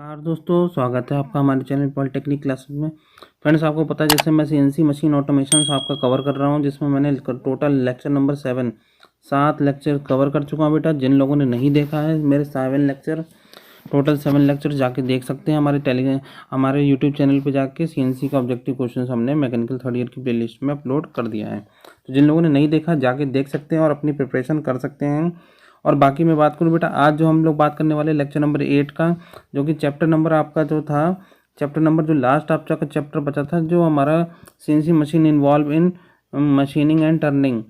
नमस्कार दोस्तों, स्वागत है आपका हमारे चैनल पॉलिटेक्निक क्लासेस में। फ्रेंड्स, आपको पता है जैसे मैं सीएनसी मशीन ऑटोमेशन आपका कवर कर रहा हूं, जिसमें मैंने total lecture number 7 lecture cover कर चुका हूं बेटा। जिन लोगों ने नहीं देखा है मेरे 7 लेक्चर जाके देख सकते हैं हमारे यूट्यूब चैनल पे जाके। सीएनसी का ऑब्जेक्टिव क्वेश्चन हमने मैकेनिकल थर्ड ईयर की प्ले लिस्ट में अपलोड कर दिया है, तो जिन लोगों ने नहीं देखा जाके देख सकते हैं और अपनी प्रिपरेशन कर सकते हैं। और बाकी मैं बात करूँ बेटा, आज जो हम लोग बात करने वाले लेक्चर नंबर 8 का, जो कि चैप्टर नंबर आपका जो था, चैप्टर नंबर जो लास्ट आपका चैप्टर बचा था, जो हमारा CNC machine involve in machining and turning.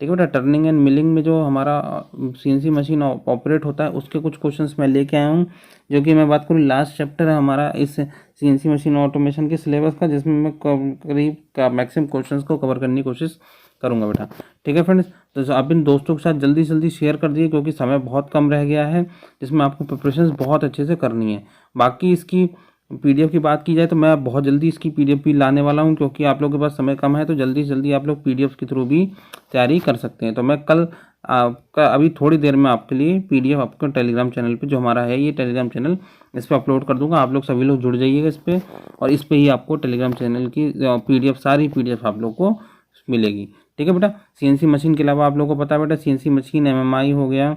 ठीक है बेटा, टर्निंग एंड मिलिंग में जो हमारा सीएनसी मशीन ऑपरेट होता है उसके कुछ क्वेश्चंस मैं लेके आया हूँ। जो कि मैं बात करूँ, लास्ट चैप्टर है हमारा इस सीएनसी मशीन ऑटोमेशन के सिलेबस का, जिसमें मैं करीब का मैक्सिमम क्वेश्चंस को कवर करने की कोशिश करूँगा बेटा। ठीक है फ्रेंड्स, तो आप इन दोस्तों के साथ जल्दी से जल्दी शेयर कर दिए, क्योंकि समय बहुत कम रह गया है, जिसमें आपको प्रिपरेशन बहुत अच्छे से करनी है। बाकी इसकी पीडीएफ की बात की जाए तो मैं बहुत जल्दी इसकी पीडीएफ भी लाने वाला हूं, क्योंकि आप लोगों के पास समय कम है, तो जल्दी से जल्दी आप लोग पीडीएफ के थ्रू भी तैयारी कर सकते हैं। तो मैं कल आपका अभी थोड़ी देर में आपके लिए पीडीएफ आपको टेलीग्राम चैनल पे, जो हमारा है ये टेलीग्राम चैनल, इस पर अपलोड कर दूंगा। आप लोग सभी लोग जुड़ जाइएगा इस पर, और इस पर ही आपको टेलीग्राम चैनल की पीडीएफ, सारी पीडीएफ आप लोग को मिलेगी। ठीक है बेटा। सीएनसी मशीन के अलावा आप लोगों को पता है बेटा, सीएनसी मशीन एमएमआई हो गया,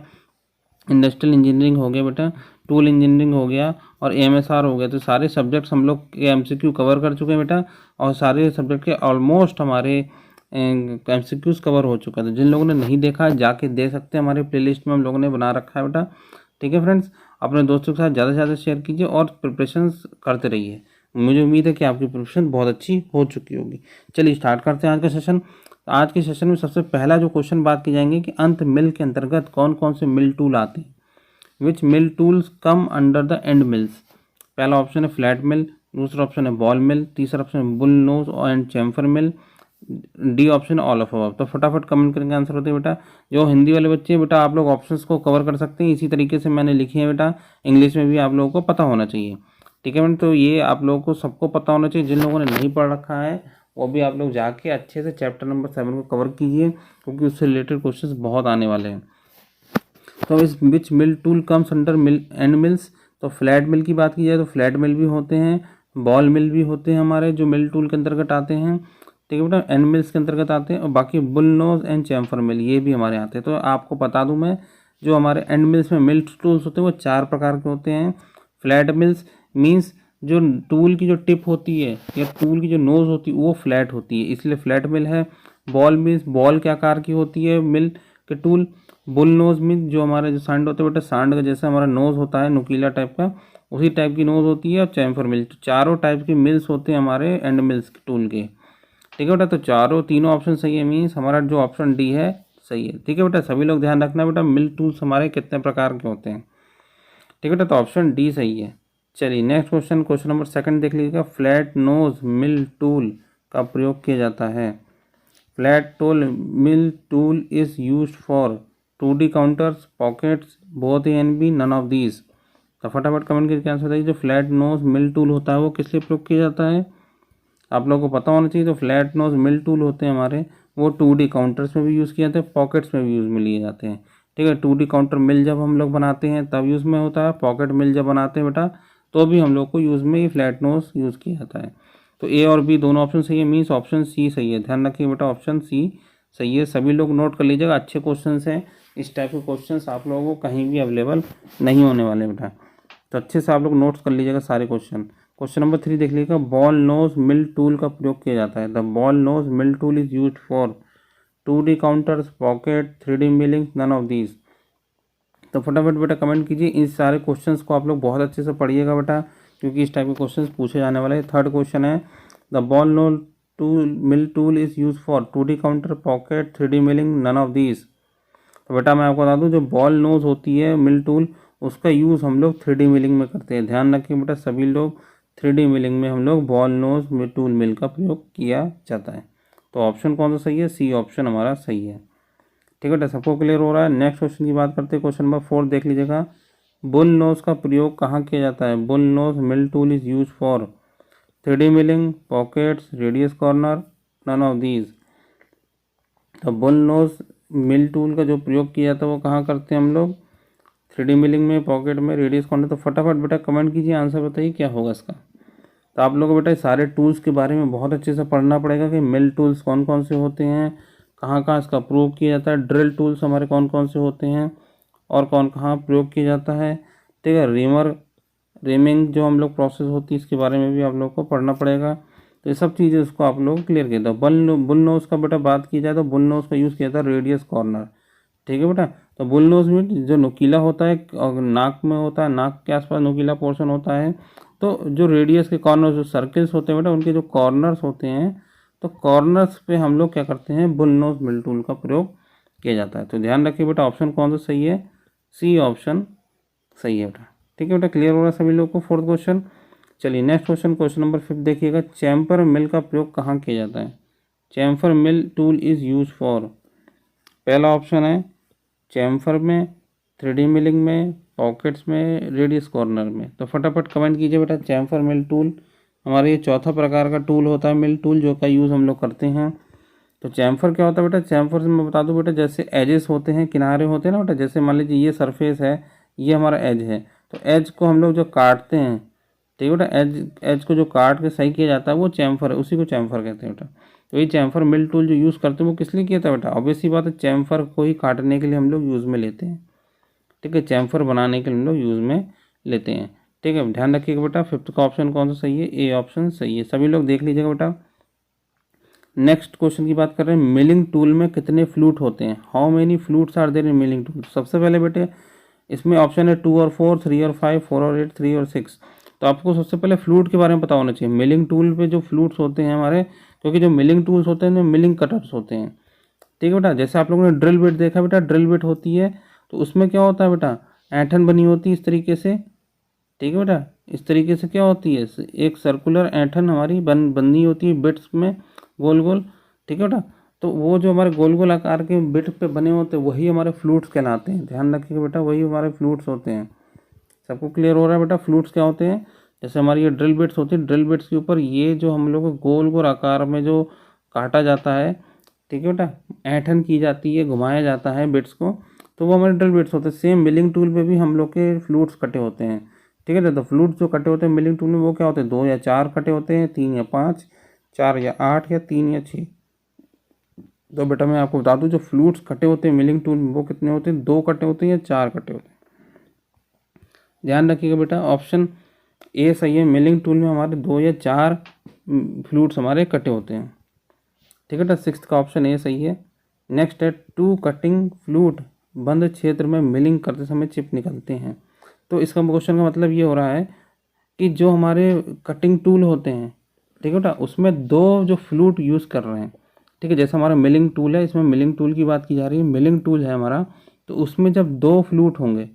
इंडस्ट्रियल इंजीनियरिंग हो गया बेटा, टूल इंजीनियरिंग हो गया और एमएसआर हो गया। तो सारे सब्जेक्ट्स हम लोग के एमसीक्यू कवर कर चुके हैं बेटा, और सारे सब्जेक्ट के ऑलमोस्ट हमारे एमसीक्यूज कवर हो चुका है। तो जिन लोगों ने नहीं देखा जाके देख सकते हैं, हमारे प्लेलिस्ट में हम लोगों ने बना रखा है बेटा। ठीक है फ्रेंड्स, अपने दोस्तों के साथ ज़्यादा से ज़्यादा शेयर कीजिए और प्रिपरेशन करते रहिए। मुझे उम्मीद है कि आपकी प्रिपरेशन बहुत अच्छी हो चुकी होगी। चलिए स्टार्ट करते हैं आज का सेशन। आज के सेशन में सबसे पहला जो क्वेश्चन बात की जाएंगे कि अंत मिल के अंतर्गत कौन कौन से मिल टूल आते हैं। Which mill tools come under the end mills. पहला ऑप्शन है फ्लैट मिल, दूसरा ऑप्शन है बॉल मिल, तीसरा ऑप्शन है bull nose and chamfer mill, D option all of above. तो फटाफट कमेंट करके आंसर होते हैं बेटा। जो हिंदी वाले बच्चे हैं बेटा, आप लोग ऑप्शंस को कवर कर सकते हैं, इसी तरीके से मैंने लिखी है बेटा। इंग्लिश में भी आप लोगों को पता होना चाहिए। ठीक है मैम, तो ये आप लोगों को सबको पता होना चाहिए। जिन लोगों ने नहीं पढ़ रखा है वो भी आप लोग जाके अच्छे से चैप्टर नंबर 7 को कवर कीजिए, क्योंकि उससे रिलेटेड क्वेश्चंस बहुत आने वाले हैं। तो इस which mill tool comes under mill and mills. तो फ्लैट मिल की बात की जाए तो फ्लैट मिल भी होते हैं, बॉल मिल भी होते हैं हमारे, जो मिल टूल के अंतर्गत आते हैं। ठीक है बेटा, एंड मिल्स के अंतर्गत आते हैं। और बाकी बुल नोज एंड चैम्फर मिल ये भी हमारे आते हैं। तो आपको बता दूं मैं, जो हमारे एंड मिल्स में मिल टूल्स होते हैं वो 4 प्रकार के होते हैं। फ्लैट मिल्स मीन्स जो टूल की जो टिप होती है या टूल की जो नोज होती है वो फ्लैट होती है, इसलिए फ्लैट मिल है। बॉल मीन्स बॉल के आकार की होती है मिल के टूल। बुल नोज मीन्स जो हमारे जो सांड होते हैं बेटा, सांड का जैसा हमारा नोज होता है नुकीला टाइप का, उसी टाइप की नोज होती है। और चैम्फर मिल, तो चारों टाइप की मिल्स होते हैं हमारे एंड मिल्स के टूल के। ठीक है बेटा, तो तीनों ऑप्शन सही है, मीन्स हमारा जो ऑप्शन डी है सही है। ठीक है बेटा, सभी लोग ध्यान रखना बेटा, मिल टूल्स हमारे कितने प्रकार के होते हैं। ठीक है बेटा, तो ऑप्शन डी सही है। चलिए नेक्स्ट क्वेश्चन, क्वेश्चन नंबर 2 देख लीजिएगा। फ्लैट नोज मिल टूल का प्रयोग किया जाता है। Flat tool mill tool is used for 2D contours, pockets, both A and B, none of these. तो फटाफट कमेंट करके आंसर बताइए, जो फ्लैट नोज मिल टूल होता है वो किस लिए प्रयोग किया जाता है, आप लोगों को पता होना चाहिए। तो फ्लैट नोज मिल टूल होते हैं हमारे, वो 2D काउंटर्स में भी यूज़ किए जाते हैं, पॉकेट्स में भी यूज़ में लिए जाते हैं। ठीक है, 2D काउंटर मिल जब हम लोग बनाते हैं तब यूज़ में होता है, पॉकेट मिल जब बनाते हैं बेटा तो भी हम लोग को यूज़ में ये फ्लैट नोज यूज़ किया जाता है। तो ए और बी दोनों ऑप्शन सही है, मीन्स ऑप्शन सी सही है। ध्यान रखिए बेटा, ऑप्शन सी सही है। सभी लोग नोट कर लीजिएगा, अच्छे क्वेश्चन हैं। इस टाइप के क्वेश्चन आप लोगों को कहीं भी अवेलेबल नहीं होने वाले बेटा, तो अच्छे से आप लोग नोट्स कर लीजिएगा सारे क्वेश्चन। क्वेश्चन नंबर 3 देख लीजिएगा। बॉल नोज मिल टूल का प्रयोग किया जाता है। The ball nose mill tool is used for 2D contours, pocket, 3D milling, none of these. तो फटाफट बेटा कमेंट कीजिए। इस सारे क्वेश्चंस को आप लोग बहुत अच्छे से पढ़िएगा बेटा, क्योंकि इस टाइप के क्वेश्चंस पूछे जाने वाले हैं। थर्ड क्वेश्चन है, the ball nose tool mill tool is use for 2D contour, pocket, 3D milling, none of these. तो बेटा मैं आपको बता दूं, जो बॉल नोज होती है मिल टूल, उसका यूज़ हम लोग 3D मिलिंग में करते हैं। ध्यान रखिए बेटा, सभी लोग 3D मिलिंग में हम लोग बॉल नोज मिल टूल मिल का प्रयोग किया जाता है। तो ऑप्शन कौन सा सही है, सी ऑप्शन हमारा सही है। ठीक है बेटा, सबको क्लियर हो रहा है। नेक्स्ट क्वेश्चन की बात करते हैं। क्वेश्चन नंबर 4 देख लीजिएगा। बुल नोज का प्रयोग कहाँ किया जाता है। Bull nose mill tool is use for 3D milling, pockets, radius corner, none of these. तो बुल नोज मिल टूल का जो प्रयोग किया जाता है वो कहाँ करते हैं हम लोग, 3D मिलिंग में, पॉकेट में, रेडियस कॉर्नर। तो फटाफट बेटा कमेंट कीजिए, आंसर बताइए क्या होगा इसका। तो आप लोगों को बेटा सारे टूल्स के बारे में बहुत अच्छे से पढ़ना पड़ेगा कि मिल टूल्स कौन कौन से होते हैं, कहाँ कहाँ इसका प्रयोग किया जाता है, ड्रिल टूल्स हमारे कौन कौन से होते हैं और कौन कहाँ प्रयोग किया जाता है। ठीक है, रेमिंग जो हम लोग प्रोसेस होती है इसके बारे में भी आप लोग को पढ़ना पड़ेगा। तो ये सब चीज़ें उसको आप लोग क्लियर किया था। बुल नोज का बेटा बात की जाए तो बुल नोज का यूज़ किया था रेडियस कॉर्नर। ठीक है बेटा, तो बुल नोज में जो नुकीला होता है और नाक में होता है, नाक के आसपास नुकीला पोर्शन होता है। तो जो रेडियस के कॉर्नर जो सर्कल्स होते हैं बेटा, उनके जो कॉर्नर्स होते हैं, तो कॉर्नर्स पे हम लोग क्या करते हैं, बुल नोज मिल टूल का प्रयोग किया जाता है। तो ध्यान रखिए बेटा, ऑप्शन कौन सा सही है, सी ऑप्शन सही है बेटा। ठीक है बेटा, क्लियर हो रहा है सभी लोग को फोर्थ क्वेश्चन। चलिए नेक्स्ट क्वेश्चन, क्वेश्चन नंबर 5 देखिएगा, चैम्फर मिल का प्रयोग कहाँ किया जाता है। Chamfer mill tool is use for, पहला ऑप्शन है चैम्फर में, 3D मिलिंग में, पॉकेट्स में, रेडियस कॉर्नर में। तो फटाफट कमेंट कीजिए बेटा, चैम्फर मिल टूल हमारे ये चौथा प्रकार का टूल होता है मिल टूल, जो का यूज़ हम लोग करते हैं। तो चैम्फर क्या होता है बेटा, चैम्फर से मैं बता दूं बेटा, जैसे एजेस होते हैं, किनारे होते हैं ना बेटा, जैसे मान लीजिए ये सरफेस है, ये हमारा एज है, तो एज को हम लोग जो काटते हैं, ठीक है बेटा, एज को जो काट के सही किया जाता है वो चैम्फर है, उसी को चैम्फर कहते हैं बेटा। तो ये चैम्फर मिल टूल जो यूज़ करते हैं वो किस लिए किया था बेटा, ऑब्वियसली बात है, चैम्फर को ही काटने के लिए हम लोग यूज़ में लेते हैं। ठीक है, चैम्फर बनाने के लिए हम लोग यूज़ में लेते हैं। ठीक है, ध्यान रखिएगा बेटा, 5th का ऑप्शन कौन सा सही है, ए ऑप्शन सही है। सभी लोग देख लीजिएगा बेटा। नेक्स्ट क्वेश्चन की बात कर रहे हैं, मिलिंग टूल में कितने फ्लूट होते हैं, how many flutes are there in milling tool. सबसे पहले बेटे इसमें ऑप्शन है 2 और 4, 3 और 5, 4 और 8, 3 और 6। तो आपको सबसे पहले फ्लूट के बारे में पता होना चाहिए। मिलिंग टूल पे जो फ्लूट्स होते हैं हमारे, क्योंकि जो मिलिंग टूल्स होते हैं मिलिंग कटर्स होते हैं। ठीक है बेटा, जैसे आप लोगों ने ड्रिल बिट देखा बेटा, ड्रिल बिट होती है तो उसमें क्या होता है बेटा, ऐंठन बनी होती है इस तरीके से। ठीक है बेटा, इस तरीके से क्या होती है, एक सर्कुलर ऐंठन हमारी बनी होती है बिट्स में, गोल गोल। ठीक है बेटा, तो वो जो हमारे गोल गोल आकार के बिट पे बने होते हैं वही हमारे फ्लूट्स कहलाते हैं। ध्यान रखिएगा बेटा, वही हमारे फ्लूट्स होते हैं। सबको क्लियर हो रहा है बेटा, फ्लूट्स क्या होते हैं। जैसे हमारी ये ड्रिल बिट्स होती है, ड्रिल बिट्स के ऊपर ये जो हम लोग गोल गोल आकार में जो काटा जाता है, ठीक है बेटा, ऐंठन की जाती है, घुमाया जाता है बिट्स को, तो वो हमारे ड्रिल बिट्स होते हैं। सेम मिलिंग टूल पे भी हम लोग के फ्लूट्स कटे होते हैं। ठीक है, तो फ्लूट्स जो कटे होते हैं मिलिंग टूल में वो क्या होते हैं, 2 या 4 कटे होते हैं, 3 या 5, 4 या 8 या 3 या 6। तो बेटा मैं आपको बता दूं, जो फ्लूट्स कटे होते हैं मिलिंग टूल में वो कितने होते हैं, 2 कटे होते हैं या 4 कटे होते हैं। ध्यान रखिएगा बेटा, ऑप्शन ए सही है, मिलिंग टूल में हमारे 2 या 4 फ्लूट्स हमारे कटे होते हैं। ठीक है बेटा, 6th का ऑप्शन ए सही है। नेक्स्ट है 2 कटिंग फ्लूट, बंद क्षेत्र में मिलिंग करते समय चिप निकलते हैं। तो इसका क्वेश्चन का मतलब ये हो रहा है कि जो हमारे कटिंग टूल होते हैं, ठीक है बेटा, उसमें 2 जो फ्लूट यूज़ कर रहे हैं। ठीक है, जैसे हमारा मिलिंग टूल है, इसमें मिलिंग टूल की बात की जा रही है, मिलिंग टूल है हमारा, तो उसमें जब 2 फ्लूट होंगे,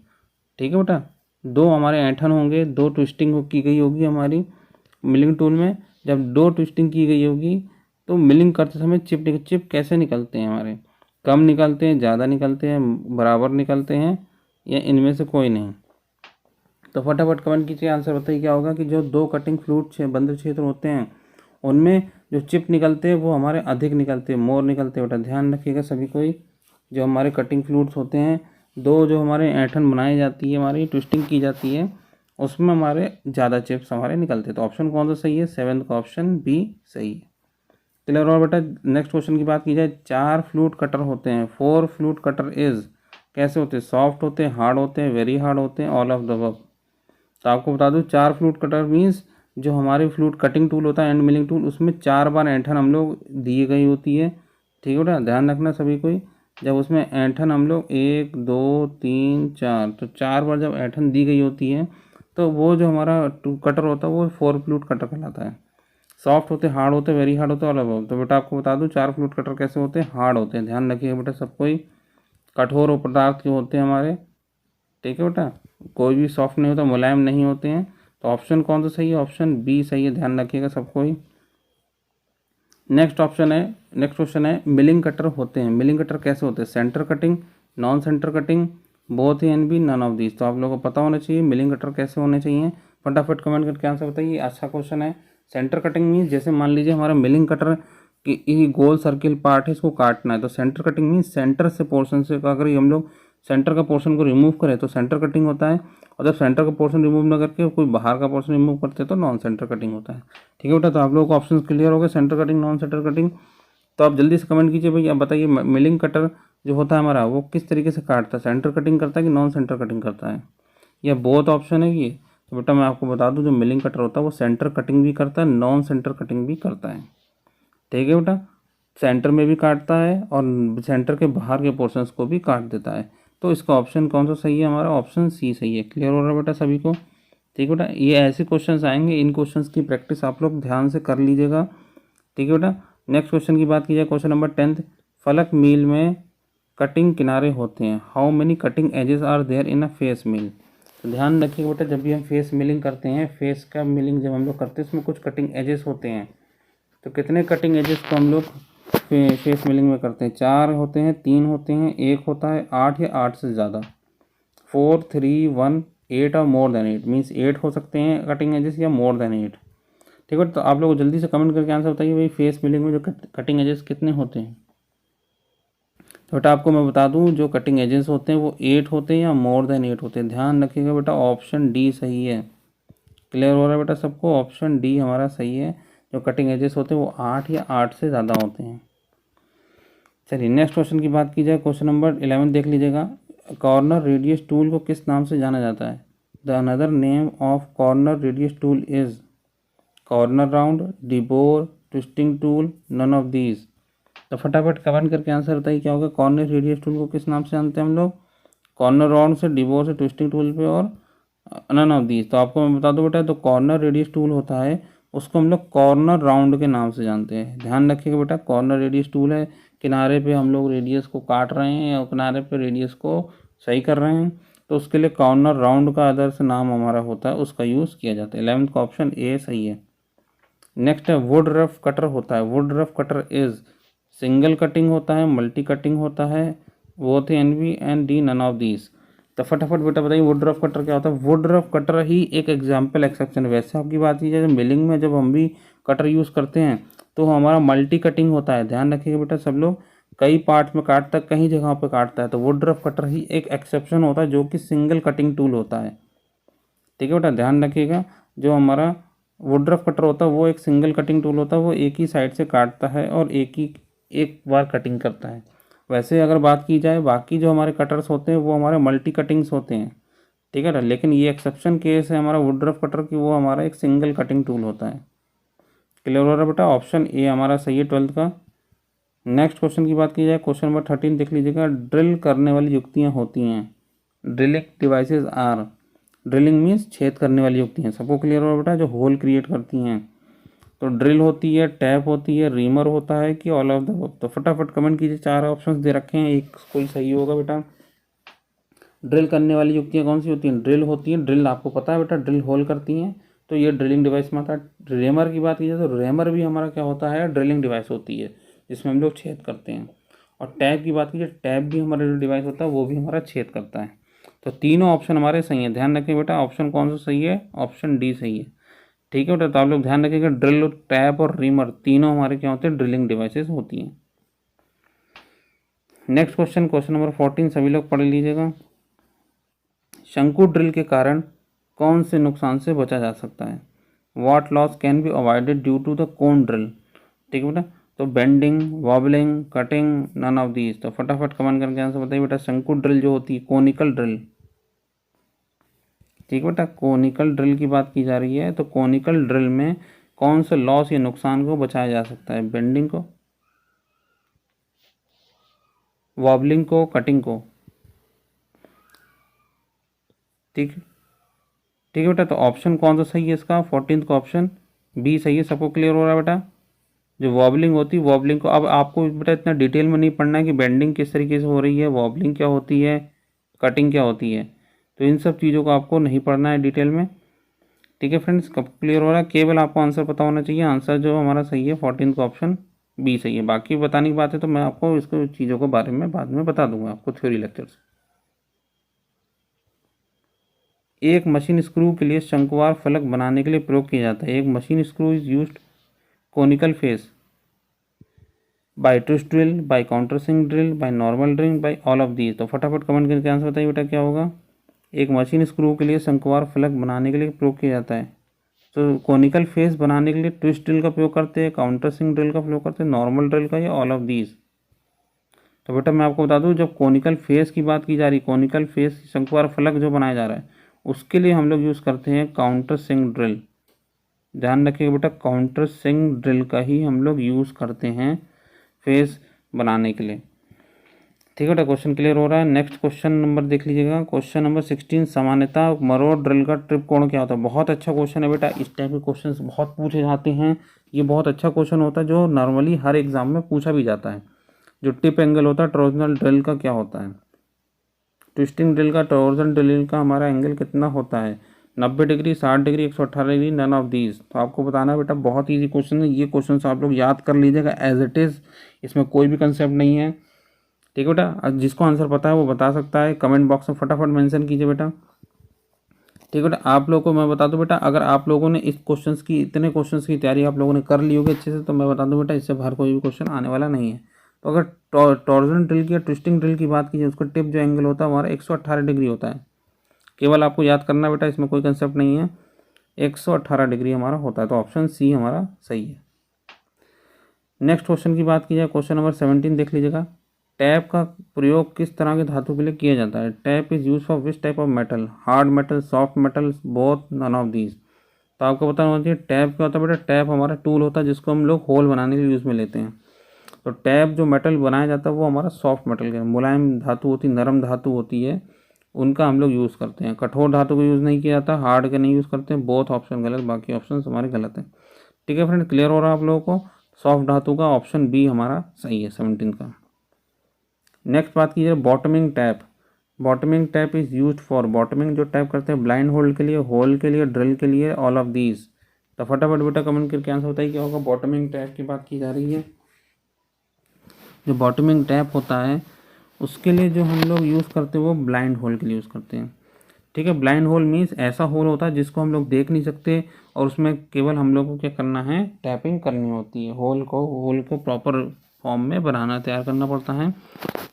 ठीक है बेटा, 2 हमारे ऐंठन होंगे, 2 ट्विस्टिंग की गई होगी हमारी मिलिंग टूल में। जब 2 ट्विस्टिंग की गई होगी तो मिलिंग करते समय चिप कैसे निकलते हैं हमारे, कम निकलते हैं, ज़्यादा निकलते हैं, बराबर निकलते हैं, या इनमें से कोई नहीं। तो फटाफट कमेंट कीजिए, आंसर बताइए क्या होगा कि जो 2 कटिंग फ्लूट बंद क्षेत्र होते हैं उनमें जो चिप निकलते हैं वो हमारे अधिक निकलते हैं, मोर निकलते हैं बेटा। ध्यान रखिएगा सभी कोई, जो हमारे कटिंग फ्लूट्स होते हैं, 2 जो हमारे ऐंठन बनाई जाती है, हमारी ट्विस्टिंग की जाती है, उसमें हमारे ज़्यादा चिप्स हमारे निकलते हैं। तो ऑप्शन कौन सा सही है, 7th का ऑप्शन बी सही है। क्लियर और बेटा, नेक्स्ट क्वेश्चन की बात की जाए, 4 फ्लूट कटर होते हैं, 4 फ्लूट कटर इज कैसे होते हैं, सॉफ्ट होते हैं, हार्ड होते हैं, वेरी हार्ड होते हैं, ऑल ऑफ द अबव। तो आपको बता दूं, 4 फ्लूट कटर मीन्स जो हमारे फ्लूट कटिंग टूल होता है एंड मिलिंग टूल, उसमें 4 बार ऐंठन हम लोग दी गई होती है। ठीक है बेटा, ध्यान रखना सभी कोई, जब उसमें ऐंठन हम लोग 1 2 3 4, तो 4 बार जब ऐंठन दी गई होती है तो वो जो हमारा कटर होता है वो 4 फ्लूट कटर कहलाता है। सॉफ्ट होते, हार्ड होते, वेरी हार्ड होते, ऑल अबव। तो बेटा आपको बता दूं, 4 फ्लूट कटर कैसे होते हैं, हार्ड होते हैं। ध्यान रखिएगा बेटा सब कोई, कठोर पदार्थ के होते हैं हमारे। ठीक है बेटा, कोई भी सॉफ्ट नहीं होता, मुलायम नहीं होते हैं। तो ऑप्शन कौन सा सही है, ऑप्शन बी सही है। ध्यान रखिएगा सब कोई। नेक्स्ट क्वेश्चन है, मिलिंग कटर होते हैं, मिलिंग कटर कैसे होते हैं, centre cutting, non centre cutting, both A and B, none of these. तो आप लोगों को पता होना चाहिए मिलिंग कटर कैसे होने चाहिए। फटाफट कमेंट करके आंसर बताइए, अच्छा क्वेश्चन है। सेंटर कटिंग मीन्स जैसे मान लीजिए हमारा मिलिंग कटर की गोल सर्किल पार्ट है, इसको काटना है, तो सेंटर कटिंग मीन्स सेंटर से पोर्शन से अगर हम लोग सेंटर का पोर्शन को रिमूव करें तो सेंटर कटिंग होता है, और जब सेंटर का पोर्शन रिमूव ना करके कोई बाहर का पोर्शन रिमूव करते हैं तो नॉन सेंटर कटिंग होता है। ठीक है बेटा, तो आप लोगों को ऑप्शन क्लियर हो गए, centre cutting, non centre cutting. तो आप जल्दी से कमेंट कीजिए भाई, आप बताइए मिलिंग कटर जो होता है हमारा वो किस तरीके से काटता है, सेंटर कटिंग करता है कि नॉन सेंटर कटिंग करता है, या बहुत ऑप्शन है ये। तो बेटा मैं आपको बता दूं, जो मिलिंग कटर होता है वो सेंटर कटिंग भी करता है, नॉन सेंटर कटिंग भी करता है। ठीक है बेटा, सेंटर में भी काटता है और सेंटर के बाहर के पोर्शंस को भी काट देता है। तो इसका ऑप्शन कौन सा सही है, हमारा ऑप्शन सी सही है। क्लियर हो रहा है बेटा सभी को? ठीक है बेटा, ये ऐसे क्वेश्चंस आएंगे, इन क्वेश्चंस की प्रैक्टिस आप लोग ध्यान से कर लीजिएगा। ठीक है बेटा, नेक्स्ट क्वेश्चन की बात की जाए, क्वेश्चन नंबर 10th, फलक मील में कटिंग किनारे होते हैं, how many cutting edges are there in a face mill. तो ध्यान रखिए बेटा, जब भी हम फेस मिलिंग करते हैं, फेस का मिलिंग जब हम लोग करते हैं उसमें कुछ कटिंग एजेस होते हैं। तो कितने कटिंग एजेस को हम लोग फेस मिलिंग में करते हैं? 4 होते हैं, 3 होते हैं, 1 होता है, 8 या 8 से ज़्यादा, 4, 3, 1, 8 और मोर देन 8, मीन्स 8 हो सकते हैं कटिंग एजेस या मोर देन 8। ठीक है, तो आप लोग जल्दी से कमेंट करके आंसर बताइए भाई, फेस मिलिंग में जो कटिंग एजेस कितने होते हैं। तो बेटा आपको मैं बता दूं, जो कटिंग एजेस होते हैं वो 8 होते हैं या मोर देन 8 होते हैं। ध्यान रखिएगा बेटा, ऑप्शन डी सही है। क्लियर हो रहा है बेटा सबको? ऑप्शन डी हमारा सही है, जो कटिंग एजेस होते हैं वो 8 या 8 से ज़्यादा होते हैं। चलिए नेक्स्ट क्वेश्चन की बात की जाए, क्वेश्चन नंबर 11 देख लीजिएगा, कॉर्नर रेडियस टूल को किस नाम से जाना जाता है? The another name of corner radius tool is corner round, deburr, twisting tool, none of these. तो फटाफट कमेंट करके आंसर बताइए क्या होगा। कॉर्नर रेडियस टूल को किस नाम से जानते हैं हम लोग? कॉर्नर राउंड से, डिबोर से, ट्विस्टिंग टूल पे, और नन ऑफ दीज। तो आपको मैं बता दूं बेटा, तो कॉर्नर रेडियस टूल होता है उसको हम लोग कॉर्नर राउंड के नाम से जानते हैं। ध्यान रखिएगा बेटा, कॉर्नर रेडियस टूल है, किनारे पे हम लोग रेडियस को काट रहे हैं या किनारे पे रेडियस को सही कर रहे हैं, तो उसके लिए कॉर्नर राउंड का अदर से नाम हमारा होता है, उसका यूज़ किया जाता है। 11th का ऑप्शन ए सही है। नेक्स्ट है वुड रफ कटर होता है, wood rough cutter is single cutting होता है, मल्टी कटिंग होता है, both and B and D, none of these. तो फटाफट बेटा बताइए वुड रफ कटर क्या होता है। वुड रफ कटर ही एक एग्जाम्पल एक्सेप्शन है। वैसे आपकी बात की जाए मिलिंग में जब हम भी कटर यूज़ करते हैं तो हमारा मल्टी कटिंग होता है। ध्यान रखिएगा बेटा सब लोग, कई पार्ट्स में काटता है, कई जगहों पर काटता है, तो वुड रफ कटर ही एक एक्सेप्शन होता है जो कि सिंगल कटिंग टूल होता है। ठीक है बेटा, ध्यान रखिएगा, जो हमारा वुड रफ कटर होता है वो एक सिंगल कटिंग टूल होता है, वो एक ही साइड से काटता है और एक बार कटिंग करता है। वैसे अगर बात की जाए बाकी जो हमारे कटर्स होते हैं वो हमारे मल्टी कटिंग्स होते हैं। ठीक है ना, लेकिन ये एक्सेप्शन केस है हमारा वुड रफ कटर की, वो हमारा एक सिंगल कटिंग टूल होता है। क्लियर हो रहा है बेटा? ऑप्शन ए हमारा सही है 12th का। नेक्स्ट क्वेश्चन की बात की जाए, क्वेश्चन नंबर 13 देख लीजिएगा, ड्रिल करने वाली युक्तियाँ होती हैं, drilling devices are, drilling means छेद करने वाली युक्तियाँ। सबको क्लियर हो बेटा, जो होल क्रिएट करती हैं। तो ड्रिल होती है, टैप होती है, रीमर होता है कि ऑल ऑफ द अबव। तो फटाफट कमेंट कीजिए, 4 ऑप्शंस दे रखे हैं, एक कोई सही होगा बेटा। ड्रिल करने वाली युक्तियाँ कौन सी होती हैं? ड्रिल होती हैं, ड्रिल आपको पता है बेटा, ड्रिल होल करती हैं, तो ये ड्रिलिंग डिवाइस में आता है। रेमर की बात की जाए तो रेमर भी हमारा क्या होता है? ड्रिलिंग डिवाइस होती है, जिसमें हम लोग छेद करते हैं। और टैप की बात की जाए, टैप भी हमारा जो डिवाइस होता है वो भी हमारा छेद करता है। तो तीनों ऑप्शन हमारे सही हैं। ध्यान रखिए बेटा, ऑप्शन कौन सा सही है? ऑप्शन डी सही है। ठीक है बेटा, तो आप लोग ध्यान रखिएगा, ड्रिल, टैप और रीमर तीनों हमारे क्या होते हैं? ड्रिलिंग डिवाइसेस होती हैं। नेक्स्ट क्वेश्चन, क्वेश्चन नंबर 14 सभी लोग पढ़ लीजिएगा, शंकु ड्रिल के कारण कौन से नुकसान से बचा जा सकता है? What loss can be avoided due to the cone drill. ठीक है बेटा, तो bending, wobbling, cutting, none of these. तो फटाफट कमेंट करके आंसर बताइए बेटा, शंकु ड्रिल जो होती है, कोनिकल ड्रिल। ठीक है बेटा, कोनिकल ड्रिल की बात की जा रही है, तो कोनिकल ड्रिल में कौन से लॉस या नुकसान को बचाया जा सकता है? बेंडिंग को, वॉबलिंग को, कटिंग को। ठीक है, ठीक है बेटा, तो ऑप्शन कौन सा सही है इसका? 14th का ऑप्शन बी सही है। सबको क्लियर हो रहा है बेटा? जो वॉबलिंग होती है, वॉबलिंग को अब आपको बेटा इतना डिटेल में नहीं पढ़ना है कि बेंडिंग किस तरीके से हो रही है, वॉबलिंग क्या होती है, कटिंग क्या होती है, तो इन सब चीज़ों को आपको नहीं पढ़ना है डिटेल में। ठीक है फ्रेंड्स, कब क्लियर हो रहा है? केवल आपको आंसर पता होना चाहिए। आंसर जो हमारा सही है 14th का ऑप्शन बी सही है। बाकी बताने की बात है तो मैं आपको इसको चीज़ों के बारे में बाद में बता दूंगा आपको थ्योरी लेक्चर से। एक मशीन स्क्रू के लिए शंकुवार फलक बनाने के लिए प्रयोग किया जाता है। एक machine screw is used conical face by twist drill, by countersink drill, by normal drill, by all of these. तो फटाफट कमेंट करके आंसर बताइए बेटा क्या होगा। एक मशीन स्क्रू के लिए शंकुवार फलक बनाने के लिए प्रयोग किया जाता है। तो कोनिकल फेस बनाने के लिए ट्विस्ट ड्रिल का प्रयोग करते हैं, काउंटरसिंक ड्रिल का प्रयोग करते हैं, नॉर्मल ड्रिल का, या ऑल ऑफ दीज। तो बेटा मैं आपको बता दूं, जब कोनिकल फेस की बात की जा रही, कोनिकल फेस शंकुवार फलक जो बनाया जा रहा है, उसके लिए हम लोग यूज़ करते हैं काउंटर सिंक ड्रिल। ध्यान रखिएगा बेटा, काउंटर सिंक ड्रिल का ही हम लोग यूज़ करते हैं फेस बनाने के लिए। ठीक है बेटा, क्वेश्चन क्लियर हो रहा है। नेक्स्ट क्वेश्चन नंबर देख लीजिएगा, क्वेश्चन नंबर 16। सामान्यतः मरोड़ ड्रिल का ट्रिप कोण क्या होता है। बहुत अच्छा क्वेश्चन है बेटा, इस टाइप के क्वेश्चन बहुत पूछे जाते हैं। ये बहुत अच्छा क्वेश्चन होता है जो नॉर्मली हर एग्जाम में पूछा भी जाता है। जो टिप एंगल होता है टॉर्जनल ड्रिल का क्या होता है। ट्विस्टिंग ड्रिल का, टॉर्जन ड्रिल का हमारा एंगल कितना होता है, 90 degree, 60 degree, 118 degree, none of these. तो आपको बताना है बेटा, बहुत ईजी क्वेश्चन है। ये क्वेश्चन आप लोग याद कर लीजिएगा एज इट इज़, इसमें कोई भी कंसेप्ट नहीं है। ठीक है बेटा, जिसको आंसर पता है वो बता सकता है, कमेंट बॉक्स में फटाफट मेंशन कीजिए बेटा। ठीक है बेटा, आप लोगों को मैं बता दूं बेटा, अगर आप लोगों ने इस क्वेश्चंस की, इतने क्वेश्चंस की तैयारी आप लोगों ने कर ली होगी अच्छे से, तो मैं बता दूं बेटा, इससे बाहर कोई भी क्वेश्चन आने वाला नहीं है। तो अगर टॉर्जन ड्रिल की या ट्विस्टिंग ड्रिल की बात कीजिए, उसका टिप जो एंगल होता है हमारा 118 डिग्री होता है। केवल आपको याद करना बेटा, इसमें कोई कंसेप्ट नहीं है, 118 डिग्री हमारा होता है। तो ऑप्शन सी हमारा सही है। नेक्स्ट क्वेश्चन की बात की जाए, क्वेश्चन नंबर 17 देख लीजिएगा। टैप का प्रयोग किस तरह के धातु के लिए किया जाता है। Tap is use for which type of metal, hard metal, soft metal, both, none of these. तो आपको पता होना चाहिए टैप क्या होता है बेटा। टैप हमारा टूल होता है जिसको हम लोग होल बनाने के लिए यूज़ में लेते हैं। तो टैप जो मेटल बनाया जाता है वो हमारा सॉफ्ट मेटल का, मुलायम धातु होती, नरम धातु होती है, उनका हम लोग यूज़ करते हैं। कठोर धातु का यूज़ नहीं किया जाता, हार्ड का नहीं यूज़ करते हैं। बोथ ऑप्शन गलत, बाकी ऑप्शन हमारे गलत हैं। ठीक है फ्रेंड, क्लियर हो रहा है आप लोगों को। सॉफ्ट धातु का ऑप्शन बी हमारा सही है 17 का। नेक्स्ट बात कीजिए bottoming tap. Bottoming tap is used for, bottoming जो टैप करते हैं ब्लाइंड होल के लिए, होल के लिए, ड्रिल के लिए, ऑल ऑफ दीज। तो फटाफट बेटा कमेंट करके आंसर बताइए क्या होगा। बॉटमिंग टैप की बात की जा रही है। जो बॉटमिंग टैप होता है उसके लिए जो हम लोग यूज़ करते हैं वो ब्लाइंड होल के लिए यूज़ करते हैं। ठीक है, ब्लाइंड होल मीन्स ऐसा होल होता है जिसको हम लोग देख नहीं सकते, और उसमें केवल हम लोग को क्या करना है, टैपिंग करनी होती है। होल को प्रॉपर फॉर्म में बनाना, तैयार करना पड़ता है।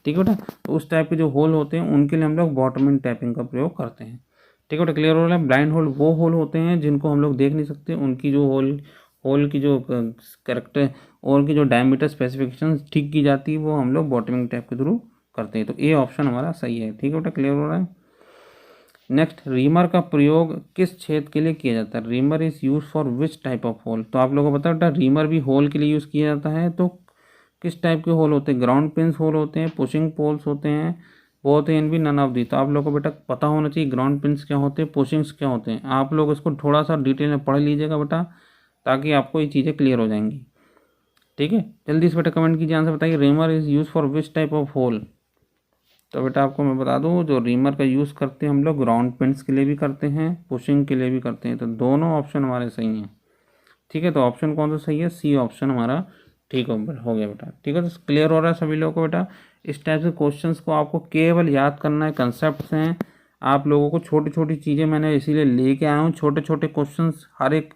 ठीक है बेटा, तो उस टाइप के जो होल होते हैं उनके लिए हम लोग बॉटमिंग टैपिंग का प्रयोग करते हैं। ठीक है बेटा, क्लियर हो रहा है। ब्लाइंड होल वो होल होते हैं जिनको हम लोग देख नहीं सकते, उनकी जो होल की जो करेक्टर और की जो डायमीटर स्पेसिफिकेशन ठीक की जाती है वो हम लोग बॉटमिंग टैप के थ्रू करते हैं। तो ए ऑप्शन हमारा सही है। ठीक है बेटा, क्लियर हो रहा है। नेक्स्ट, रीमर का प्रयोग किस छेद के लिए किया जाता है। Reamer is use for which type of hole. तो आप लोगों को पता है बेटा, रीमर भी होल के लिए यूज़ किया जाता है। तो किस टाइप के होल होते हैं, ग्राउंड पिंस होल होते हैं, पुशिंग पोल्स होते हैं, both and B, none of the. तो आप लोगों को बेटा पता होना चाहिए ग्राउंड पिंस क्या होते हैं, पुशिंग्स क्या होते हैं। आप लोग इसको थोड़ा सा डिटेल में पढ़ लीजिएगा बेटा, ताकि आपको ये चीज़ें क्लियर हो जाएंगी। ठीक है, जल्दी से बेटा कमेंट कीजिए, आंसर बताइए। Reamer is use for which type of hole. तो बेटा आपको मैं बता दूं, जो रीमर का यूज़ करते हैं हम लोग ग्राउंड पिंस के लिए भी करते हैं, पुशिंग के लिए भी करते हैं। तो दोनों ऑप्शन हमारे सही हैं। ठीक है, तो ऑप्शन कौन सा सही है, सी ऑप्शन हमारा ठीक हो गया बेटा। ठीक है, तो क्लियर हो रहा है सभी लोगों को बेटा। इस टाइप से क्वेश्चंस को आपको केवल याद करना है, कंसेप्ट हैं। आप लोगों को छोटी छोटी चीज़ें मैंने इसीलिए लेके आया हूँ, छोटे छोटे क्वेश्चंस हर एक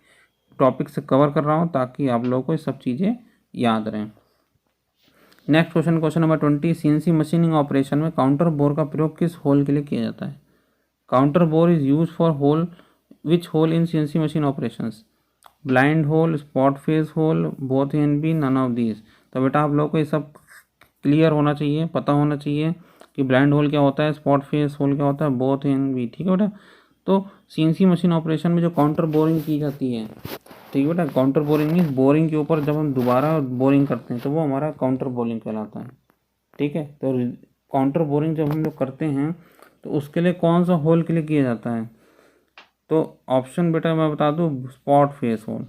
टॉपिक से कवर कर रहा हूँ ताकि आप लोगों को ये सब चीज़ें याद रहें। Next question, question number 20। CNC machining operation में काउंटर बोर का प्रयोग किस होल के लिए किया जाता है। Counter bore is use for hole which hole in CNC machine operations. Blind hole, spot face hole, both and B, none of these. तो बेटा आप लोगों को ये सब क्लियर होना चाहिए, पता होना चाहिए कि ब्लाइंड होल क्या होता है, स्पॉट फेस होल क्या होता है, बोथ एन बी। ठीक है बेटा, तो सीएनसी मशीन ऑपरेशन में जो काउंटर बोरिंग की जाती है, ठीक है बेटा, काउंटर बोरिंग मीन्स बोरिंग के ऊपर जब हम दोबारा बोरिंग करते हैं तो वो हमारा काउंटर बोरिंग कहलाता है। ठीक है, तो काउंटर बोरिंग जब हम लोग करते हैं तो उसके लिए कौन सा होल के लिए किया जाता है। तो ऑप्शन बेटा मैं बता दूं, स्पॉट फेस होल।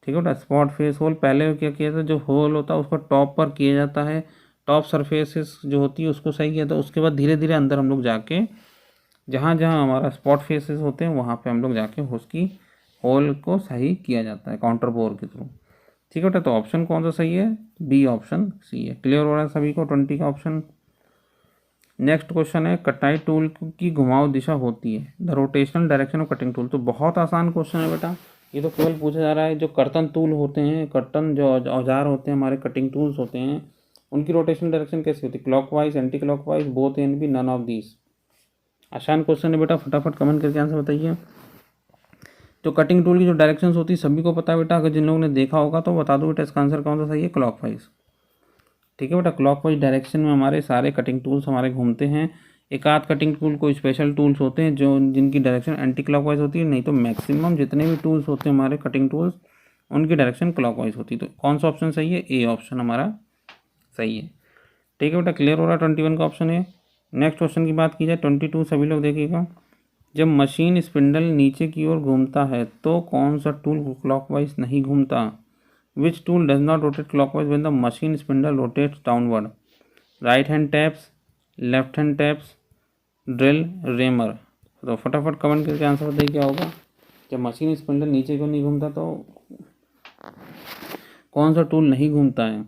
ठीक है बेटा, स्पॉट फेस होल पहले क्या किया था, जो होल होता है उसको टॉप पर किया जाता है, टॉप सरफेसेस जो होती है उसको सही किया था। उसके बाद धीरे धीरे अंदर हम लोग जाके जहाँ जहाँ हमारा स्पॉट फेसेस होते हैं वहाँ पे हम लोग जाके उसकी होल को सही किया जाता है काउंटर बोर के थ्रू। ठीक है बेटा, तो ऑप्शन कौन सा सही है, बी ऑप्शन सी है। क्लियर हो रहा है सभी को 20 का ऑप्शन। नेक्स्ट क्वेश्चन है, कटाई टूल की घुमाव दिशा होती है, the rotational direction of cutting tool. तो बहुत आसान क्वेश्चन है बेटा, ये तो केवल पूछा जा रहा है जो कर्तन टूल होते हैं, कर्तन जो औजार होते हैं हमारे, कटिंग टूल्स होते हैं, उनकी रोटेशन डायरेक्शन कैसी होती है, clockwise, anti clockwise, both and B, none of these. आसान क्वेश्चन है बेटा, फटाफट कमेंट करके आंसर बताइए। जो कटिंग टूल की जो डायरेक्शंस होती है सभी को पता है बेटा, अगर जिन लोगों ने देखा होगा तो बता दो बेटा इसका आंसर कौन सा सही है, क्लॉकवाइज। ठीक है बेटा, क्लॉकवाइज डायरेक्शन में हमारे सारे कटिंग टूल्स हमारे घूमते हैं। एक आध कटिंग टूल कोई स्पेशल टूल्स होते हैं जो जिनकी डायरेक्शन एंटी क्लॉकवाइज होती है, नहीं तो मैक्सिमम जितने भी टूल्स होते हैं हमारे कटिंग टूल्स उनकी डायरेक्शन क्लॉकवाइज होती है। तो कौन सा ऑप्शन सही है, ए ऑप्शन हमारा सही है। ठीक है बेटा, क्लियर हो रहा है, 21 का ऑप्शन है। नेक्स्ट क्वेश्चन की बात की जाए 22, सभी लोग देखिएगा। जब मशीन स्पिंडल नीचे की ओर घूमता है तो कौन सा टूल क्लॉकवाइज नहीं घूमता, which tool does not rotate clockwise when the machine spindle rotates downward, right hand taps, left hand taps, drill, reamer. तो फटाफट कमेंट करके आंसर बताइए क्या होगा। जब मशीन स्पिंडल नीचे को नहीं घूमता तो कौन सा टूल नहीं घूमता है,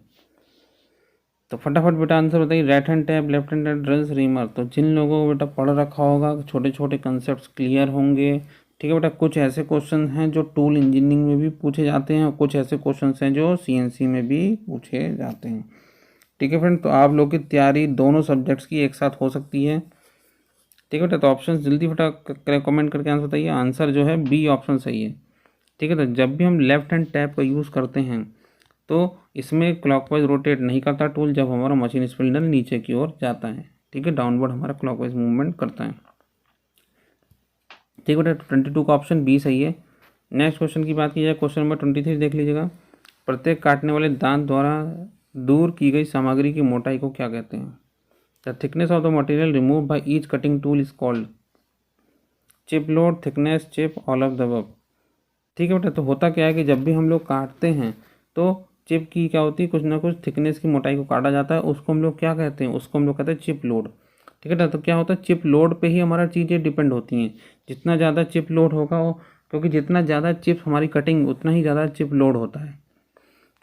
तो फटाफट बेटा आंसर बताइए। Right hand tap, left hand tap, drills, reamer. तो जिन लोगों को बेटा पढ़ रखा होगा छोटे छोटे कंसेप्ट क्लियर होंगे। ठीक है बेटा, कुछ ऐसे क्वेश्चन हैं जो टूल इंजीनियरिंग में भी पूछे जाते हैं और कुछ ऐसे क्वेश्चन हैं जो सीएनसी में भी पूछे जाते हैं। ठीक है फ्रेंड, तो आप लोग की तैयारी दोनों सब्जेक्ट्स की एक साथ हो सकती है। ठीक है बेटा, तो ऑप्शन जल्दी फटा कमेंट करके आंसर बताइए। आंसर जो है बी ऑप्शन सही है। ठीक है, तो जब भी हम लेफ्ट हैंड टैप का यूज़ करते हैं तो इसमें क्लॉकवाइज रोटेट नहीं करता टूल जब हमारा मशीन स्पिंडल नीचे की ओर जाता है। ठीक है, डाउनवर्ड हमारा क्लॉकवाइज मूवमेंट करता है। ठीक है बेटा, 22 का ऑप्शन बी सही है। नेक्स्ट क्वेश्चन की बात की जाए, क्वेश्चन नंबर 23 देख लीजिएगा। प्रत्येक काटने वाले दांत द्वारा दूर की गई सामग्री की मोटाई को क्या कहते हैं, the thickness of the material remove by each cutting tool is called, chip load, thickness, chip, all of the above. ठीक है बेटा, तो होता क्या है कि जब भी हम लोग काटते हैं तो चिप की क्या होती है, कुछ ना कुछ थिकनेस की मोटाई को काटा जाता है, उसको हम लोग क्या कहते हैं, उसको हम लोग कहते हैं चिप लोड। ठीक है ना, तो क्या होता है चिप लोड पे ही हमारा चीज़ें डिपेंड होती हैं। जितना ज़्यादा चिप लोड होगा वो, क्योंकि जितना ज़्यादा चिप हमारी कटिंग उतना ही ज़्यादा चिप लोड होता है।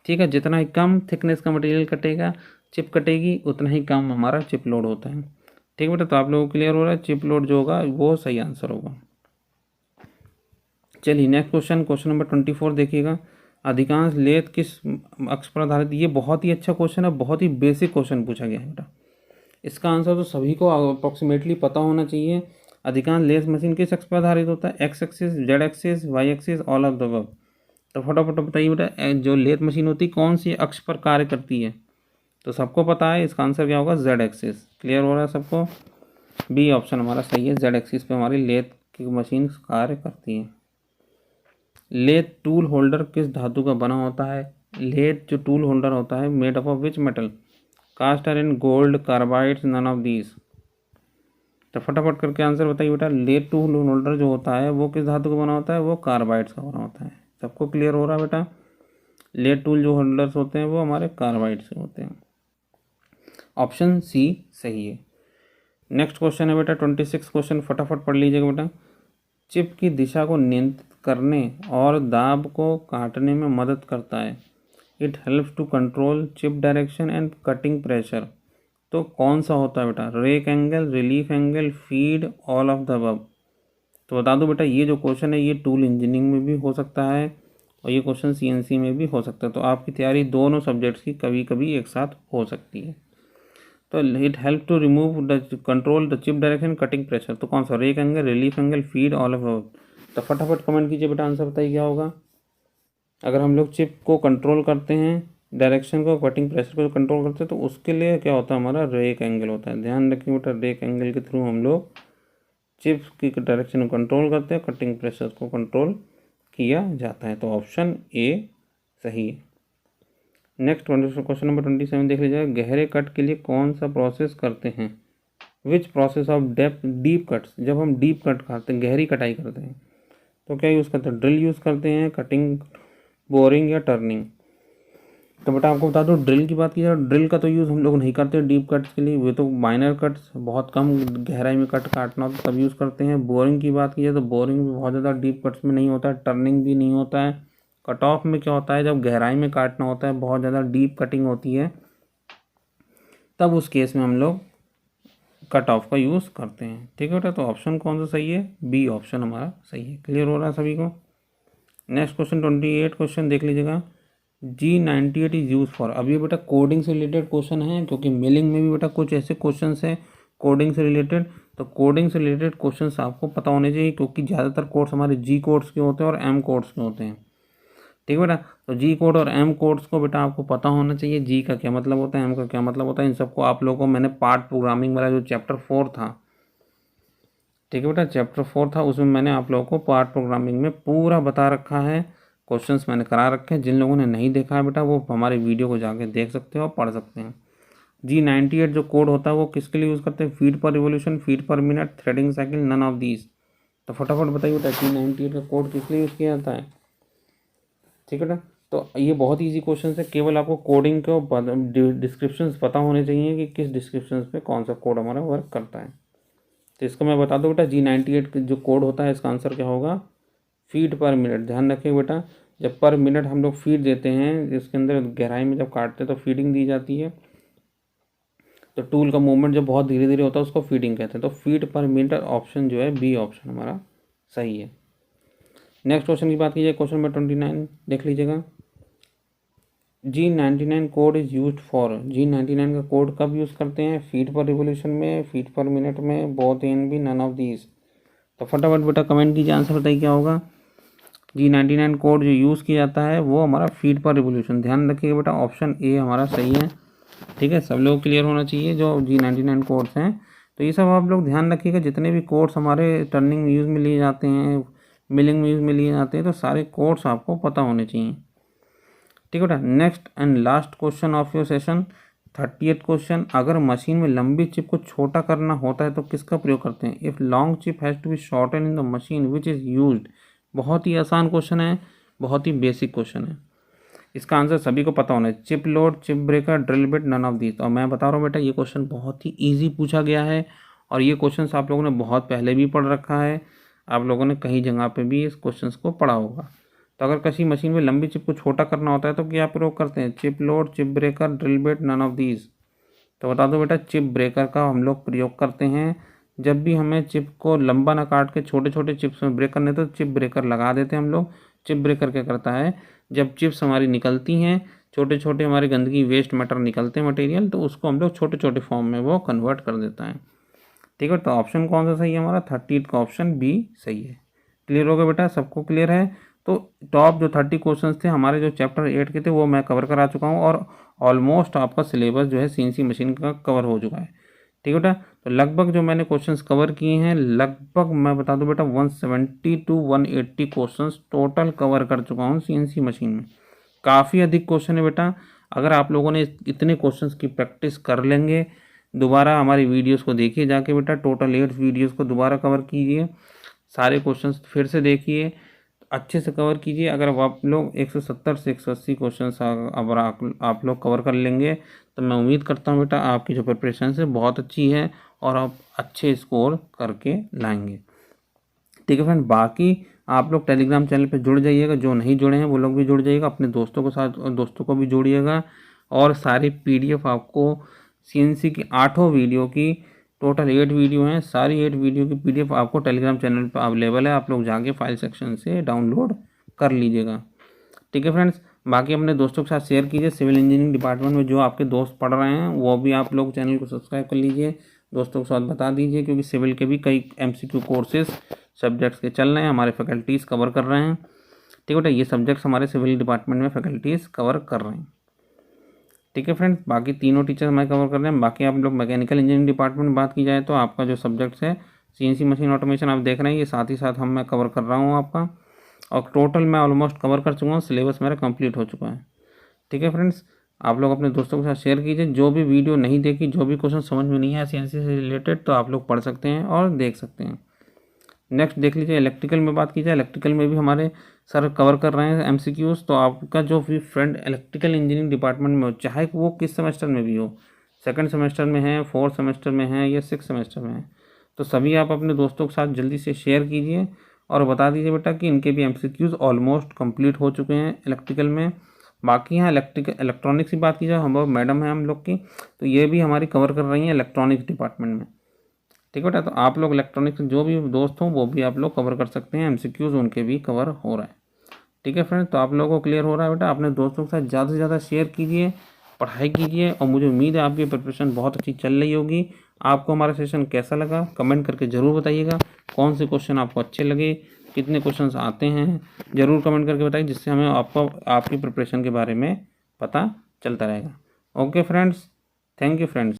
ठीक है, जितना ही कम थिकनेस का मटेरियल कटेगा, चिप कटेगी, उतना ही कम हमारा चिप लोड होता है। ठीक है बेटा, तो आप लोगों को क्लियर हो रहा है, चिप लोड जो होगा वो सही आंसर होगा। चलिए नेक्स्ट क्वेश्चन, क्वेश्चन नंबर 24 देखिएगा। अधिकांश लेथ किस अक्ष पर आधारित, ये बहुत ही अच्छा क्वेश्चन है, बहुत ही बेसिक क्वेश्चन पूछा गया है बेटा। इसका आंसर तो सभी को अप्रोक्सीमेटली पता होना चाहिए। अधिकांश लेथ मशीन किस अक्ष पर आधारित होता है, x axis, z axis, y axis, all of the above. तो फटाफट बताइए बेटा, जो लेथ मशीन होती है कौन सी अक्ष पर कार्य करती है, तो सबको पता है इसका आंसर क्या होगा, जेड एक्सिस। क्लियर हो रहा है सबको, बी ऑप्शन हमारा सही है, जेड एक्सिस पे हमारी लेथ की मशीन कार्य करती है। लेथ टूल होल्डर किस धातु का बना होता है, लेथ जो टूल होल्डर होता है made up of which metal, cast iron, gold, carbides, none of these. तो फटाफट करके आंसर बताइए बेटा, लेथ टूल होल्डर जो होता है वो किस धातु का बना होता है, वो कार्बाइड्स का बना होता है। सबको क्लियर हो रहा है बेटा, लेथ टूल जो होल्डर्स होते हैं वो हमारे कार्बाइड्स के होते हैं। ऑप्शन सी सही है। नेक्स्ट क्वेश्चन है बेटा 26 क्वेश्चन, फटाफट पढ़ लीजिएगा बेटा। चिप की दिशा को नियंत्रित करने और दाब को काटने में मदद करता है, it helps to control chip direction and cutting pressure. तो कौन सा होता है बेटा, rake angle, relief angle, feed, all of the above. तो बता दो बेटा, ये जो क्वेश्चन है ये टूल इंजीनियरिंग में भी हो सकता है और ये क्वेश्चन सीएनसी में भी हो सकता है। तो आपकी तैयारी दोनों सब्जेक्ट्स की कभी कभी एक साथ हो सकती है। तो it help to remove the control the chip direction, cutting pressure. तो कौन सा, rake angle, relief angle, feed, all of above. तो फटाफट कमेंट कीजिए बेटा, आंसर बताइए क्या होगा। अगर हम लोग चिप को कंट्रोल करते हैं, डायरेक्शन को, कटिंग प्रेशर को कंट्रोल करते हैं, तो उसके लिए क्या होता है, हमारा रेक एंगल होता है। ध्यान रखिए बेटा, रेक एंगल के थ्रू हम लोग चिप की डायरेक्शन को कंट्रोल करते हैं, कटिंग प्रेशर को कंट्रोल किया जाता है। तो ऑप्शन ए सही है। नेक्स्ट क्वेश्चन नंबर 27 देख लीजिएगा। गहरे कट के लिए कौन सा प्रोसेस करते हैं, which process of deep cuts. जब हम डीप कट करते हैं, गहरी कटाई करते हैं, तो क्या यूज़ करते हैं, ड्रिल यूज़ करते हैं, कटिंग, बोरिंग या टर्निंग। तो बेटा आपको बता दो, ड्रिल की बात की जाए, ड्रिल का तो यूज़ हम लोग नहीं करते डीप कट्स के लिए, वे तो माइनर कट्स, बहुत कम गहराई में कट काटना होता तब यूज़ करते हैं। बोरिंग की बात की जाए तो बोरिंग भी बहुत ज़्यादा डीप कट्स में नहीं होता है, टर्निंग भी नहीं होता है। कट ऑफ में क्या होता है, जब गहराई में काटना होता है, बहुत ज़्यादा डीप कटिंग होती है, तब उस केस में हम लोग कट ऑफ का यूज़ करते हैं। ठीक है बेटा, तो ऑप्शन कौन सा सही है, बी ऑप्शन हमारा सही है। क्लियर हो रहा है सभी को। नेक्स्ट क्वेश्चन 28 क्वेश्चन देख लीजिएगा। G98 इज यूज फॉर, अब ये बेटा कोडिंग से रिलेटेड क्वेश्चन है, क्योंकि मेलिंग में भी बेटा कुछ ऐसे क्वेश्चन है कोडिंग से रिलेटेड, तो कोडिंग से रिलेटेड क्वेश्चन आपको पता होने चाहिए, क्योंकि ज़्यादातर कोड्स हमारे जी कोड्स के होते हैं और एम कोड्स के होते हैं। ठीक है बेटा, तो जी कोड और एम कोड्स को बेटा आपको पता होना चाहिए। जी का क्या मतलब होता है, एम का क्या मतलब होता है, इन सबको आप लोगों को मैंने पार्ट प्रोग्रामिंग वाला जो चैप्टर 4 था, ठीक है बेटा, चैप्टर 4 था, उसमें मैंने आप लोगों को पार्ट प्रोग्रामिंग में पूरा बता रखा है, क्वेश्चंस मैंने करा रखे हैं। जिन लोगों ने नहीं देखा है बेटा वो हमारे वीडियो को जाके देख सकते हो और पढ़ सकते हैं। G98 जो कोड होता है वो किसके लिए यूज़ करते हैं, feed per revolution, feed per minute, threading cycle, none of these. तो फटाफट बताइए बेटा G98 का कोड किस लिए यूज़ किया जाता है। ठीक है बेटा, तो ये बहुत ईजी क्वेश्चन है, केवल आपको कोडिंग के डिस्क्रिप्शन पता होने चाहिए कि किस डिस्क्रिप्शन पे कौन सा कोड हमारा वर्क करता है। तो इसको मैं बता दूं बेटा, G98 जो कोड होता है इसका आंसर क्या होगा, फीट पर मिनट। ध्यान रखिए बेटा, जब पर मिनट हम लोग फीड देते हैं, इसके अंदर गहराई में जब काटते हैं तो फीडिंग दी जाती है, तो टूल का मूवमेंट जब बहुत धीरे धीरे होता है उसको फीडिंग कहते हैं। तो फीट पर मिनट ऑप्शन जो है बी ऑप्शन हमारा सही है। नेक्स्ट क्वेश्चन की बात कीजिए, क्वेश्चन नंबर 29 देख लीजिएगा। G99 code is use for, G99 का कोड कब यूज़ करते हैं, फीट पर रिवोल्यूशन में, फीट पर मिनट में, बोथ इन भी, नन ऑफ दीज। तो फटाफट बेटा कमेंट कीजिए, आंसर बताइए क्या होगा। G99 कोड जो यूज़ किया जाता है वो हमारा फीट पर रिवोल्यूशन। ध्यान रखिएगा बेटा, ऑप्शन ए हमारा सही है। ठीक है, सब लोग क्लियर होना चाहिए जो G99 कोड्स हैं। तो ये सब आप लोग ध्यान रखिएगा, जितने भी कोड्स हमारे टर्निंग यूज़ में लिए जाते हैं, मिलिंग में यूज़ में लिए जाते हैं, तो सारे कोड्स आपको पता होने चाहिए। ठीक है बेटा, next and last question of your session, 30th question. अगर मशीन में लंबी चिप को छोटा करना होता है तो किसका प्रयोग करते हैं, if long chip has to be shorten in the machine which is used. बहुत ही आसान क्वेश्चन है, बहुत ही बेसिक क्वेश्चन है, इसका आंसर सभी को पता होना है। Chip load, chip breaker, drill bit, none of these. और मैं बता रहा हूँ बेटा, ये क्वेश्चन बहुत ही ईजी पूछा गया है, और ये क्वेश्चन आप लोगों ने बहुत पहले भी पढ़ रखा है, आप लोगों ने कहीं जगह पे भी इस क्वेश्चन को पढ़ा होगा। तो अगर किसी मशीन में लंबी चिप को छोटा करना होता है तो क्या प्रयोग करते हैं, chip load, chip breaker, drill bit, none of these. तो बता दो बेटा, चिप ब्रेकर का हम लोग प्रयोग करते हैं। जब भी हमें चिप को लंबा ना काट के छोटे छोटे चिप्स में ब्रेक करने तो चिप ब्रेकर लगा देते हैं हम लोग। चिप ब्रेकर क्या करता है, जब चिप्स हमारी निकलती हैं, छोटे छोटे हमारी गंदगी वेस्ट मैटर निकलते हैं मटेरियल, तो उसको हम लोग छोटे छोटे फॉर्म में वो कन्वर्ट कर देता है। ठीक है, तो ऑप्शन कौन सा सही है हमारा, 30 का ऑप्शन बी सही है। क्लियर हो गया बेटा, सबको क्लियर है। तो टॉप जो 30 क्वेश्चंस थे हमारे जो चैप्टर 8 के थे वो मैं कवर करा चुका हूँ, और ऑलमोस्ट आपका सिलेबस जो है सीएनसी मशीन का कवर हो चुका है। ठीक है बेटा, तो लगभग जो मैंने क्वेश्चंस कवर किए हैं, लगभग मैं बता दूं बेटा 170 to 180 क्वेश्चंस टोटल कवर कर चुका हूँ सीएनसी मशीन में। काफ़ी अधिक क्वेश्चन है बेटा, अगर आप लोगों ने इतने क्वेश्चंस की प्रैक्टिस कर लेंगे, दोबारा हमारी वीडियोस को देखिए जाके बेटा, टोटल 8 वीडियोस को दोबारा कवर कीजिए, सारे क्वेश्चंस फिर से देखिए, अच्छे से कवर कीजिए। अगर आप लोग 170 से 180 क्वेश्चंस अगर आप लोग कवर कर लेंगे तो मैं उम्मीद करता हूँ बेटा आपकी जो प्रिपरेशन है बहुत अच्छी है और आप अच्छे स्कोर करके लाएंगे। ठीक है फ्रेंड, बाकी आप लोग टेलीग्राम चैनल पे जुड़ जाइएगा, जो नहीं जुड़े हैं वो लोग भी जुड़ जाइएगा, अपने दोस्तों के साथ दोस्तों को भी जोड़िएगा। और सारी PDF आपको CNC की 8 वीडियो की, टोटल 8 वीडियो हैं, सारी 8 वीडियो की PDF आपको टेलीग्राम चैनल पर अवेलेबल है, आप लोग जाके फाइल सेक्शन से डाउनलोड कर लीजिएगा। ठीक है फ्रेंड्स, बाकी अपने दोस्तों के साथ शेयर कीजिए। सिविल इंजीनियरिंग डिपार्टमेंट में जो आपके दोस्त पढ़ रहे हैं वो भी आप लोग चैनल को सब्सक्राइब कर लीजिए, दोस्तों के साथ बता दीजिए, क्योंकि सिविल के भी कई MCQ कोर्सेज सब्जेक्ट्स के चल रहे हैं, हमारे फैकल्टीज़ कवर कर रहे हैं। ठीक है बेटा, ये सब्जेक्ट्स हमारे सिविल डिपार्टमेंट में फैकल्टीज़ कवर कर रहे हैं। ठीक है फ्रेंड्स, बाकी तीनों टीचर्स हमारे कवर कर रहे हैं। बाकी आप लोग मैकेनिकल इंजीनियरिंग डिपार्टमेंट में बात की जाए तो आपका जो सब्जेक्ट्स है CNC मशीन ऑटोमेशन आप देख रहे हैं, ये साथ ही साथ मैं कवर कर रहा हूँ आपका, और टोटल मैं ऑलमोस्ट कवर कर चुका हूँ, सिलेबस मेरा कंप्लीट हो चुका है। ठीक है फ्रेंड्स, आप लोग अपने दोस्तों के साथ शेयर कीजिए। जो भी वीडियो नहीं देखी, जो भी क्वेश्चन समझ में नहीं आया CNC से रिलेटेड, तो आप लोग पढ़ सकते हैं और देख सकते हैं। नेक्स्ट देख लीजिए, इलेक्ट्रिकल में बात की जाए, इलेक्ट्रिकल में भी हमारे सर कवर कर रहे हैं MCQs। तो आपका जो भी फ्रेंड इलेक्ट्रिकल इंजीनियरिंग डिपार्टमेंट में हो, चाहे वो किस सेमेस्टर में भी हो, 2nd सेमेस्टर में है, 4th सेमेस्टर में है या 6th सेमेस्टर में है, तो सभी आप अपने दोस्तों के साथ जल्दी से शेयर कीजिए और बता दीजिए बेटा कि इनके भी MCQs ऑलमोस्ट कंप्लीट हो चुके हैं इलेक्ट्रिकल में। बाकी यहाँ इलेक्ट्रॉनिक्स की बात की जाए, हम मैडम है हम लोग की, तो ये भी हमारी कवर कर रही हैं इलेक्ट्रॉनिक्स डिपार्टमेंट में। ठीक है बेटा, तो आप लोग इलेक्ट्रॉनिक्स जो भी दोस्त हों वो भी आप लोग कवर कर सकते हैं, MCQs उनके भी कवर हो रहा है। ठीक है फ्रेंड्स, तो आप लोगों को क्लियर हो रहा है बेटा। अपने दोस्तों के साथ ज़्यादा से ज़्यादा शेयर कीजिए, पढ़ाई कीजिए, और मुझे उम्मीद है आपकी प्रिपरेशन बहुत अच्छी चल रही होगी। आपको हमारा सेशन कैसा लगा कमेंट करके ज़रूर बताइएगा। कौन से क्वेश्चन आपको अच्छे लगे, कितने क्वेश्चंस आते हैं, ज़रूर कमेंट करके बताइए, जिससे हमें आपको आपकी प्रिपरेशन के बारे में पता चलता रहेगा। Okay friends, thank you friends.